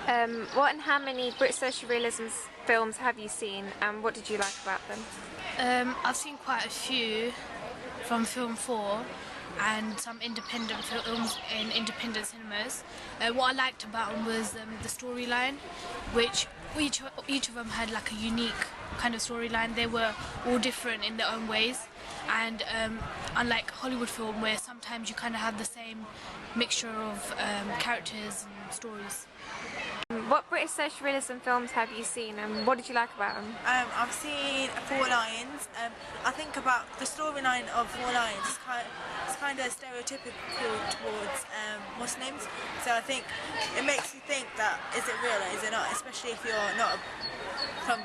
What and how many British social realism films have you seen, and what did you like about them? I've seen quite a few from Film 4 and some independent films in independent cinemas. What I liked about them was the storyline, which each of them had like a unique kind of storyline. They were all different in their own ways, and unlike Hollywood film where sometimes you kind of have the same mixture of characters and stories. What British social realism films have you seen, and what did you like about them? I've seen Four Lions. I think about the storyline of Four Lions is kind of stereotypical towards Muslims. So I think it makes you think that is it real or is it not, especially if you're not from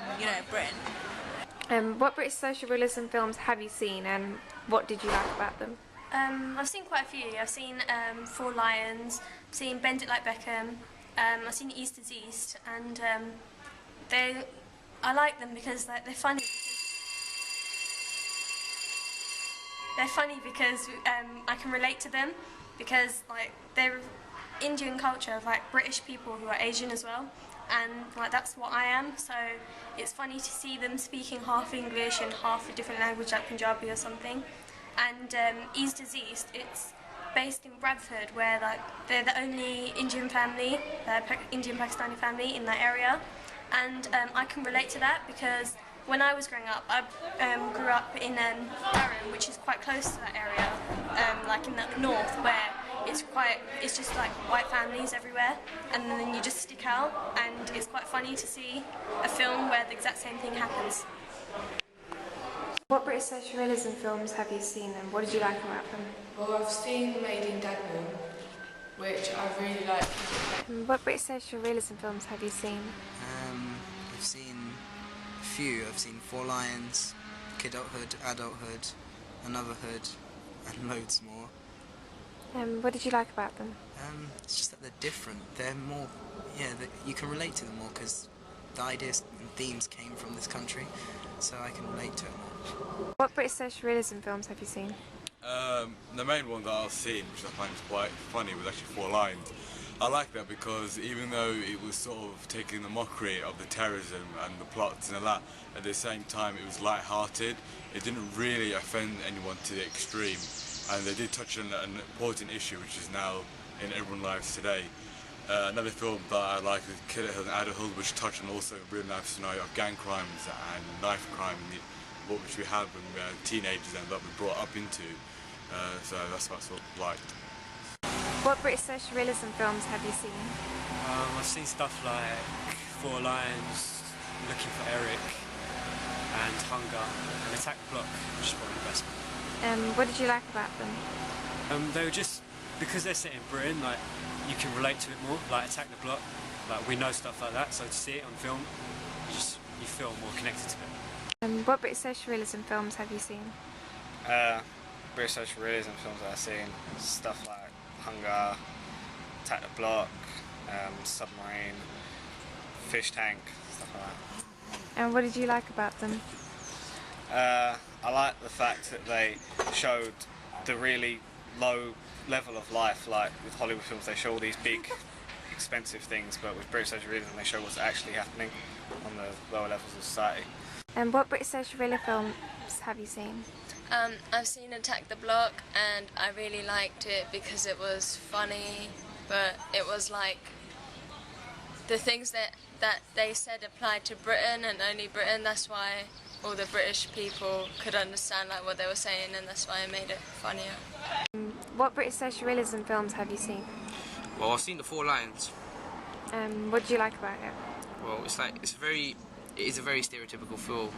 Britain. What British social realism films have you seen, and what did you like about them? I've seen quite a few. I've seen Four Lions, I've seen Bend It Like Beckham, I've seen East is East, and I like them because they're funny. They're funny because I can relate to them, because like they're Indian culture of like British people who are Asian as well, and like that's what I am. So it's funny to see them speaking half English and half a different language like Punjabi or something. And East is East, it's based in Bradford, where like they're the only Indian family, Indian Pakistani family in that area, and I can relate to that because when I was growing up, I grew up in Durham, which is quite close to that area, like in the north, where it's just like white families everywhere, and then you just stick out, and it's quite funny to see a film where the exact same thing happens. What British social realism films have you seen, and what did you like about them? Well, I've seen Made in Dagenham, which I really like. What British social realism films have you seen? I've seen a few. I've seen Four Lions, Kidulthood, Adulthood, Another Hood, and loads more. What did you like about them? It's just that they're different. They're more, you can relate to them more because the ideas and themes came from this country, so I can relate to it more. What British social realism films have you seen? The main one that I've seen, which I find quite funny, was actually Four Lions. I like that because even though it was sort of taking the mockery of the terrorism and the plots and all that, at the same time it was light-hearted. It didn't really offend anyone to the extreme, and they did touch on an important issue which is now in everyone's lives today. Another film that I like is Kidulthood and Adulthood, which touched on also a real life scenario of gang crimes and knife crime, which we had when we were teenagers and that we brought up into. So that's what I sort of liked. What British social realism films have you seen? I've seen stuff like Four Lions, Looking for Eric, and Hunger, and Attack the Block, which is probably the best one. What did you like about them? They were just, because they're set in Britain, like, you can relate to it more, like Attack the Block, like we know stuff like that, so to see it on film, you feel more connected to it. What British social realism films have you seen? British social realism films that I've seen, stuff like Hunger, Attack the Block, Submarine, Fish Tank, stuff like that. And what did you like about them? I like the fact that they showed the really low level of life. Like with Hollywood films, they show all these big, expensive things, but with British social realism, they show what's actually happening on the lower levels of society. And what British social realism films have you seen? I've seen Attack the Block, and I really liked it because it was funny, but it was like the things that they said applied to Britain and only Britain. That's why all the British people could understand like what they were saying, and that's why I made it funnier. What British social realism films have you seen? Well, I've seen The Four Lions. What did you like about it? Well, it is a very stereotypical film.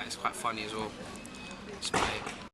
It's quite funny as well. It's